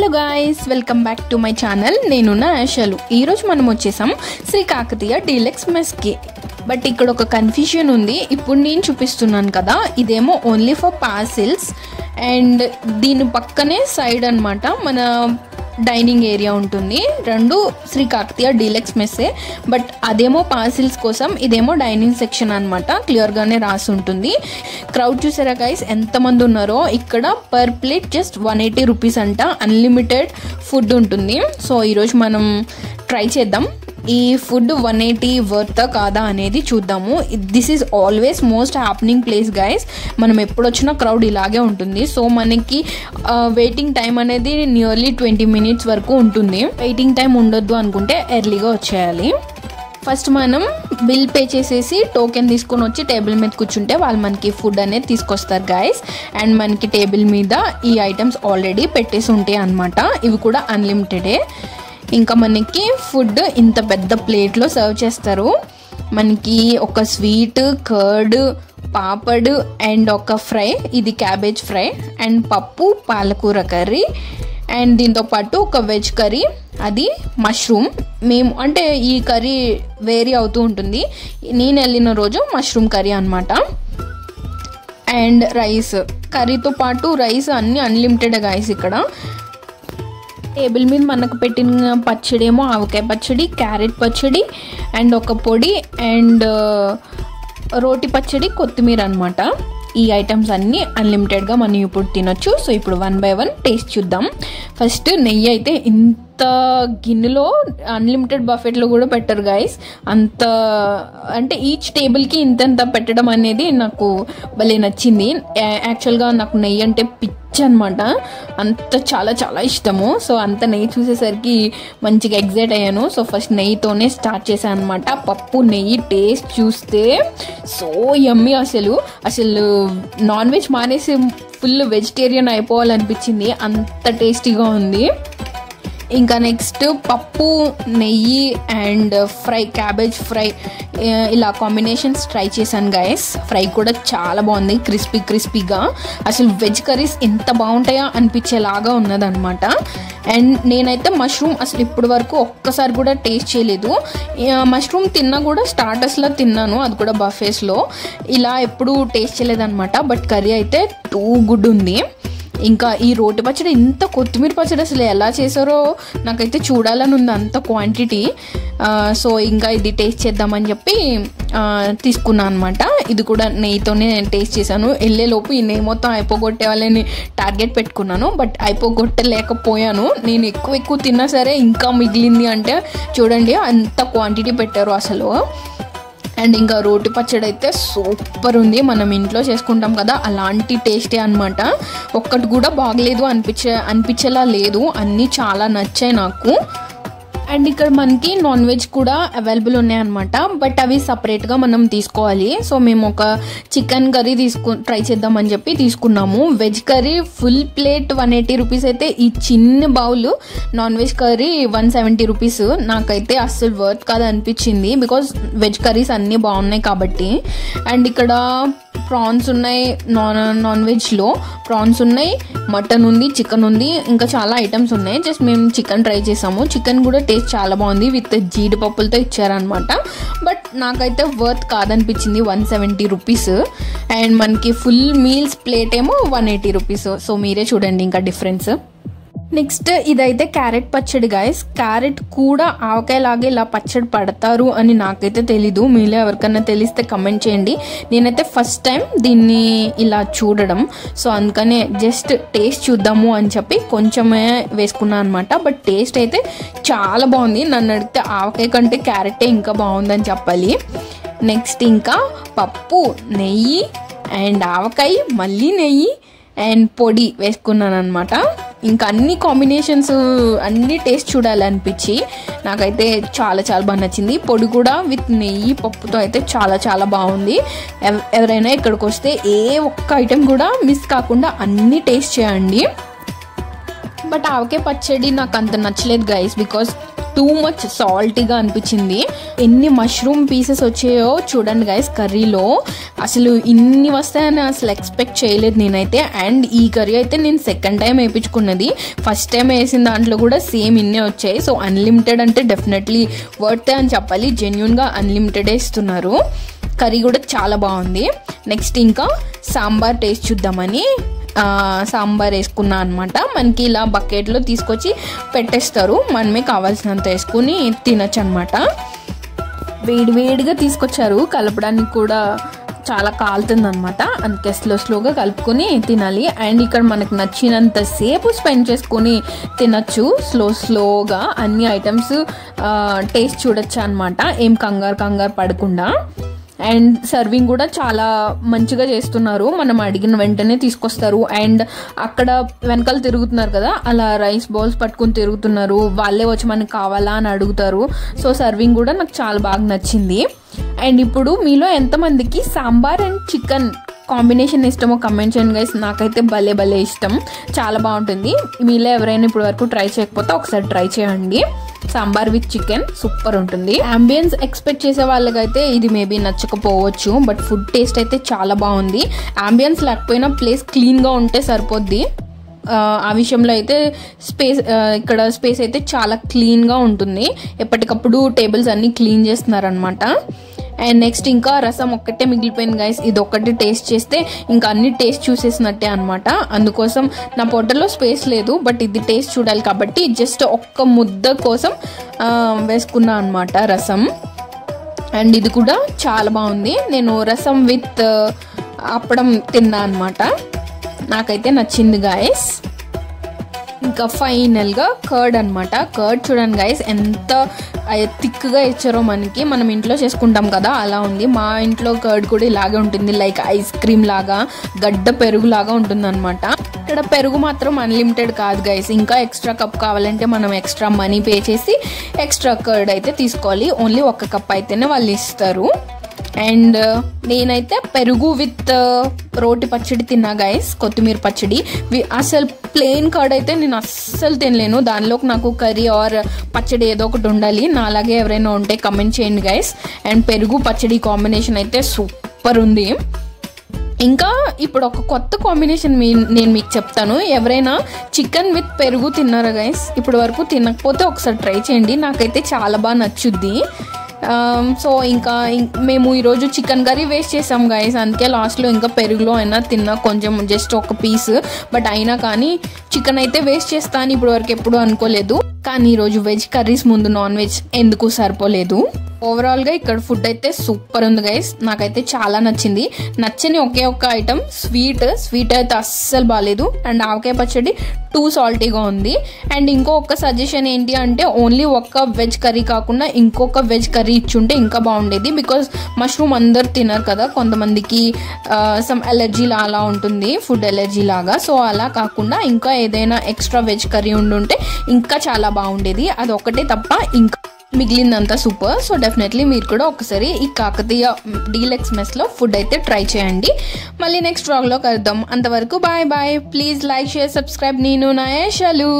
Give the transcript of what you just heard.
Hello guys, welcome back to my channel. నేను నా ఆశలు. ఈరోజు మనం వచ్చేసాం శ్రీ కాకతీయ డీలక్స్ మెస్కి. బట్ ఇక్కడ ఒక కన్ఫ్యూజన్ ఉంది. ఇప్పుడు నేను చూపిస్తున్నాను కదా, ఇదేమో ఓన్లీ ఫర్ పార్సిల్స్ అండ్ దీని పక్కనే సైడ్ అనమాట మన డైనింగ్ ఏరియా ఉంటుంది. రెండు శ్రీ కాకతీయ డీలక్స్ మెస్సే, బట్ అదేమో పార్సిల్స్ కోసం, ఇదేమో డైనింగ్ సెక్షన్ అనమాట. క్లియర్గానే రాసి ఉంటుంది. క్రౌడ్ చూసారా గైస్ ఎంతమంది ఉన్నారో. ఇక్కడ పర్ ప్లేట్ జస్ట్ 180 రూపీస్ అంట. అన్లిమిటెడ్ ఫుడ్ ఉంటుంది. సో ఈరోజు మనం ట్రై చేద్దాం ఈ ఫుడ్ 180 వర్త్ కాదా అనేది చూద్దాము. This is always most happening place guys. మనం ఎప్పుడు వచ్చినా క్రౌడ్ ఇలాగే ఉంటుంది. సో మనకి వెయిటింగ్ టైం అనేది నియర్లీ 20 మినిట్స్ వరకు ఉంటుంది. వెయిటింగ్ టైం ఉండొద్దు అనుకుంటే ఎర్లీగా వచ్చేయాలి. ఫస్ట్ మనం బిల్ పే చేసేసి టోకెన్ తీసుకొని వచ్చి టేబుల్ మీద కూర్చుంటే వాళ్ళు మనకి ఫుడ్ అనేది తీసుకొస్తారు గైస్. అండ్ మనకి టేబుల్ మీద ఈ ఐటమ్స్ ఆల్రెడీ పెట్టేసి ఉంటాయి అన్నమాట. ఇవి కూడా అన్లిమిటెడే. ఇంకా మనకి ఫుడ్ ఇంత పెద్ద ప్లేట్లో సర్వ్ చేస్తారు. మనకి ఒక స్వీట్, కర్డ్, పాపడ్ అండ్ ఒక ఫ్రై, ఇది క్యాబేజ్ ఫ్రై అండ్ పప్పు, పాలకూర కర్రీ అండ్ దీంతోపాటు ఒక వెజ్ కర్రీ, అది మష్రూమ్. మేము అంటే ఈ కర్రీ వేరీ అవుతూ ఉంటుంది. నేను వెళ్ళిన రోజు మష్రూమ్ కర్రీ అనమాట. అండ్ రైస్, కర్రీతో పాటు రైస్ అన్నీ అన్లిమిటెడ్ గైస్. ఇక్కడ టేబుల్ మీద మనకు పెట్టిన పచ్చడి ఏమో ఆవకాయ పచ్చడి, క్యారెట్ పచ్చడి అండ్ ఒక పొడి అండ్ రోటి పచ్చడి, కొత్తిమీర అనమాట. ఈ ఐటమ్స్ అన్నీ అన్లిమిటెడ్గా మనం ఇప్పుడు తినొచ్చు. సో ఇప్పుడు 1 by 1 టేస్ట్ చూద్దాం. ఫస్ట్ నెయ్యి అయితే ఇంత గిన్నెలో అన్లిమిటెడ్ బఫెట్లో కూడా పెట్టరు గైస్. అంత అంటే ఈచ్ టేబుల్కి ఇంత పెట్టడం అనేది నాకు భలే నచ్చింది. యాక్చువల్గా నాకు నెయ్యి అంటే పిచ్చి అనమాట. అంత చాలా చాలా ఇష్టము. సో అంత నెయ్యి చూసేసరికి మంచిగా ఎగ్జైట్ అయ్యాను. సో ఫస్ట్ నెయ్యితోనే స్టార్ట్ చేశాను అనమాట. పప్పు నెయ్యి టేస్ట్ చూస్తే సో యమ్మీ. అసలు నాన్ వెజ్ మానేసి ఫుల్ వెజిటేరియన్ అయిపోవాలనిపించింది. అంత టేస్టీగా ఉంది. ఇంకా నెక్స్ట్ పప్పు, నెయ్యి అండ్ ఫ్రై, క్యాబేజ్ ఫ్రై, ఇలా కాంబినేషన్స్ ట్రై చేశాను గైస్. ఫ్రై కూడా చాలా బాగుంది, క్రిస్పీగా. అసలు వెజ్ కర్రీస్ ఎంత బాగుంటాయో అనిపించేలాగా ఉన్నదనమాట. అండ్ నేనైతే మష్రూమ్ అసలు ఇప్పటి వరకు ఒక్కసారి కూడా టేస్ట్ చేయలేదు. మష్రూమ్ తిన్నా కూడా స్టార్టర్స్లో తిన్నాను, అది కూడా బఫేస్లో. ఇలా ఎప్పుడు టేస్ట్ చేయలేదన్నమాట. బట్ కర్రీ అయితే టూ గుడ్ ఉంది. ఇంకా ఈ రోటి పచ్చడి, ఇంత కొత్తిమీర పచ్చడి అసలు ఎలా చేశారో నాకైతే చూడాలని ఉంది, అంత క్వాంటిటీ. సో ఇంకా ఇది టేస్ట్ చేద్దామని చెప్పి తీసుకున్నాను అనమాట. ఇది కూడా నెయ్యితోనే నేను టేస్ట్ చేశాను. వెళ్ళేలోపు ఈ నెయ్యి మొత్తం అయిపోగొట్టేవాళ్ళని టార్గెట్ పెట్టుకున్నాను. బట్ అయిపోగొట్టలేకపోయాను. నేను ఎక్కువ తిన్నా సరే ఇంకా మిగిలింది. అంటే చూడండి అంత క్వాంటిటీ పెట్టారు అసలు. అండ్ ఇంకా రోటి పచ్చడి అయితే సూపర్ ఉంది. మనం ఇంట్లో చేసుకుంటాం కదా, అలాంటి టేస్టే అనమాట. ఒక్కటి కూడా బాగలేదు అనిపించేలా లేదు. అన్నీ చాలా నచ్చాయి నాకు. అండ్ ఇక్కడ మనకి నాన్ వెజ్ కూడా అవైలబుల్ ఉన్నాయన్నమాట. బట్ అవి సపరేట్గా మనం తీసుకోవాలి. సో మేము ఒక చికెన్ కర్రీ ట్రై చేద్దామని చెప్పి తీసుకున్నాము. Veg curry full plate 180 rupees అయితే, ఈ చిన్న bowl non veg curry 170 rupees. నాకైతే అస్సలు వర్త్ కాదు అనిపించింది, బికాజ్ వెజ్ కర్రీస్ అన్నీ బాగున్నాయి కాబట్టి. అండ్ ఇక్కడ ప్రాన్స్ ఉన్నాయి. నాన్ వెజ్లో ప్రాన్స్ ఉన్నాయి, మటన్ ఉంది, చికెన్ ఉంది, ఇంకా చాలా ఐటమ్స్ ఉన్నాయి. జస్ట్ మేము చికెన్ ట్రై చేసాము. చికెన్ కూడా టేస్ట్ చాలా బాగుంది, విత్ జీడిపప్పులతో ఇచ్చారనమాట. బట్ నాకైతే వర్త్ కాదనిపించింది 170 రూపీస్. అండ్ మనకి ఫుల్ మీల్స్ ప్లేట్ ఏమో 180 రూపీస్. సో మీరే చూడండి ఇంకా డిఫరెన్స్. నెక్స్ట్ ఇదైతే క్యారెట్ పచ్చడి గైస్. క్యారెట్ కూడా ఆవకాయలాగే ఇలా పచ్చడి పడతారు అని నాకైతే తెలీదు. మీలో ఎవరికన్నా తెలిస్తే కమెంట్ చేయండి. నేనైతే ఫస్ట్ టైం దీన్ని ఇలా చూడడం. సో అందుకనే జస్ట్ టేస్ట్ చూద్దాము అని చెప్పి కొంచెమే వేసుకున్నాను అనమాట. బట్ టేస్ట్ అయితే చాలా బాగుంది. నన్ను అడిగితే ఆవకాయ కంటే క్యారెటే ఇంకా బాగుందని చెప్పాలి. నెక్స్ట్ ఇంకా పప్పు, నెయ్యి అండ్ ఆవకాయ, మళ్ళీ నెయ్యి అండ్ పొడి వేసుకున్నాను అనమాట. ఇంకా అన్ని కాంబినేషన్స్ అన్ని టేస్ట్ చూడాలనిపించి నాకైతే చాలా చాలా బాగా నచ్చింది. పొడి కూడా విత్ నెయ్యి, పప్పుతో అయితే చాలా చాలా బాగుంది. ఎవరైనా ఇక్కడికి వస్తే ఏ ఒక్క ఐటెం కూడా మిస్ కాకుండా అన్నీ టేస్ట్ చేయండి. బట్ ఆవకాయ పచ్చడి నాకు అంత నచ్చలేదు గైస్, బికాస్ టూ మచ్ సాల్టీగా అనిపించింది. ఎన్ని మష్రూమ్ పీసెస్ వచ్చాయో చూడండి గైస్ కర్రీలో. అసలు ఇన్ని వస్తాయని అసలు ఎక్స్పెక్ట్ చేయలేదు నేనైతే. అండ్ ఈ కర్రీ అయితే నేను సెకండ్ టైం వేయించుకున్నది. ఫస్ట్ టైం వేసిన దాంట్లో కూడా సేమ్ ఇన్నే వచ్చాయి. సో అన్లిమిటెడ్ అంటే డెఫినెట్లీ వర్తే అని చెప్పాలి. జెన్యూన్గా అన్లిమిటెడే ఇస్తున్నారు. కర్రీ కూడా చాలా బాగుంది. నెక్స్ట్ ఇంకా సాంబార్ టేస్ట్ చూద్దామని సాంబార్ వేసుకున్నా అనమాట. మనకి ఇలా బకెట్లో తీసుకొచ్చి పెట్టేస్తారు, మనమే కావాల్సినంత వేసుకుని తినచ్చు అనమాట. వేడివేడిగా తీసుకొచ్చారు, కలపడానికి కూడా చాలా కాలుతుంది అనమాట. అందుకే స్లోగా కలుపుకొని తినాలి. అండ్ ఇక్కడ మనకు నచ్చినంత సేపు స్పెండ్ చేసుకొని తినచ్చు. స్లోగా అన్ని ఐటమ్స్ టేస్ట్ చూడొచ్చు అనమాట, ఏం కంగారు పడకుండా. అండ్ సర్వింగ్ కూడా చాలా మంచిగా చేస్తున్నారు. మనం అడిగిన వెంటనే తీసుకొస్తారు. అండ్ అక్కడ వెనకాల తిరుగుతున్నారు కదా, అలా రైస్ బౌల్స్ పట్టుకుని తిరుగుతున్నారు. వాళ్ళే వచ్చి మనకు కావాలా అని అడుగుతారు. సో సర్వింగ్ కూడా నాకు చాలా బాగా నచ్చింది. అండ్ ఇప్పుడు మీలో ఎంతమందికి సాంబార్ అండ్ చికెన్ కాంబినేషన్ ఇష్టమో కమెంట్ చేయండి గైస్. నాకైతే భలే ఇష్టం, చాలా బాగుంటుంది. మీలో ఎవరైనా ఇప్పుడు వరకు ట్రై చేయకపోతే ఒకసారి ట్రై చేయండి. సాంబార్ విత్ చికెన్ సూపర్ ఉంటుంది. అంబియన్స్ ఎక్స్పెక్ట్ చేసే వాళ్ళకైతే ఇది మేబీ నచ్చకపోవచ్చు, బట్ ఫుడ్ టేస్ట్ అయితే చాలా బాగుంది. అంబియన్స్ లేకపోయినా ప్లేస్ క్లీన్గా ఉంటే సరిపోద్ది. ఆ విషయంలో అయితే ఇక్కడ స్పేస్ అయితే చాలా క్లీన్గా ఉంటుంది. ఎప్పటికప్పుడు టేబుల్స్ అన్నీ క్లీన్ చేస్తున్నారనమాట. అండ్ నెక్స్ట్ ఇంకా రసం ఒక్కటే మిగిలిపోయింది గైస్. ఇది ఒక్కటి టేస్ట్ చేస్తే ఇంకా అన్ని టేస్ట్ చూసేసినట్టే అనమాట. అందుకోసం నా పొట్టలో స్పేస్ లేదు, బట్ ఇది టేస్ట్ చూడాలి కాబట్టి జస్ట్ ఒక్క ముద్ద కోసం వేసుకున్నా అనమాట రసం. అండ్ ఇది కూడా చాలా బాగుంది. నేను రసం విత్ అప్పడం తిన్నా అనమాట, నాకైతే నచ్చింది గైస్. ఇంకా ఫైనల్గా కర్డ్ అనమాట. కర్డ్ చూడండి గైస్ ఎంత థిక్గా ఇచ్చారో మనకి. మనం ఇంట్లో చేసుకుంటాం కదా అలా ఉంది. మా ఇంట్లో కర్డ్ కూడా ఇలాగే ఉంటుంది, లైక్ ఐస్ క్రీమ్ లాగా గడ్డ పెరుగు లాగా ఉంటుంది అనమాట. ఇక్కడ పెరుగు మాత్రం అన్లిమిటెడ్ కాదు గైస్. ఇంకా ఎక్స్ట్రా కప్ కావాలంటే మనం ఎక్స్ట్రా మనీ పే చేసి ఎక్స్ట్రా కర్డ్ అయితే తీసుకోవాలి. ఓన్లీ 1 కప్ అయితేనే వాళ్ళు ఇస్తారు. అండ్ నేనైతే పెరుగు విత్ రోటి పచ్చడి తిన్నా గైస్, కొత్తిమీర పచ్చడి. అసలు ప్లెయిన్ కర్డ్ అయితే నేను అస్సలు తినలేను. దానిలోకి నాకు కర్రీ ఆర్ పచ్చడి ఏదో ఒకటి ఉండాలి. నా అలాగే ఎవరైనా ఉంటే కమెంట్ చేయండి గైస్. అండ్ పెరుగు పచ్చడి కాంబినేషన్ అయితే సూపర్ ఉంది. ఇంకా ఇప్పుడు ఒక కొత్త కాంబినేషన్ నేను మీకు చెప్తాను. ఎవరైనా చికెన్ విత్ పెరుగు తిన్నారా గైస్? ఇప్పుడు వరకు తినకపోతే ఒకసారి ట్రై చేయండి, నాకైతే చాలా బాగా నచ్చుద్ది. సో ఇంకా మేము ఈరోజు చికెన్ కర్రీ వేస్ట్ చేసాం గైస్. అందుకే లాస్ట్లో ఇంకా పెరుగులో అయినా తిన్నా కొంచెం, జస్ట్ ఒక పీస్. బట్ అయినా కానీ చికెన్ అయితే వేస్ట్ చేస్తాను ఇప్పుడు వరకు ఎప్పుడు అనుకోలేదు. కానీ ఈరోజు వెజ్ కర్రీస్ ముందు నాన్ వెజ్ ఎందుకు సరిపోలేదు. ఓవరాల్గా ఇక్కడ ఫుడ్ అయితే సూపర్ ఉంది గైస్, నాకైతే చాలా నచ్చింది. నచ్చని ఒకే ఒక్క ఐటమ్ స్వీట్ అయితే అస్సలు బాగాలేదు. అండ్ ఆవకాయ పచ్చడి టూ సాల్టీగా ఉంది. అండ్ ఇంకొక సజెషన్ ఏంటి అంటే ఓన్లీ ఒక్క వెజ్ కర్రీ కాకుండా ఇంకొక వెజ్ కర్రీ ఇచ్చుంటే ఇంకా బాగుండేది. బికాజ్ మష్రూమ్ అందరు తినరు కదా, కొంతమందికి సమ్ ఎలర్జీ అలా ఉంటుంది, ఫుడ్ ఎలర్జీ లాగా. సో అలా కాకుండా ఇంకా ఏదైనా ఎక్స్ట్రా వెజ్ కర్రీ ఉండుంటే ఇంకా చాలా బాగుండేది. అది ఒకటే తప్ప ఇంకా మిగిలిందంతా సూపర్. సో డెఫినెట్లీ మీరు కూడా ఒకసారి ఈ కాకతీయ డీలక్స్ మెస్లో ఫుడ్ అయితే ట్రై చేయండి. మళ్ళీ నెక్స్ట్ వ్లాగ్లో కలుద్దాం. అంతవరకు bye. Please like, share, subscribe. నేను నా ఏషలు.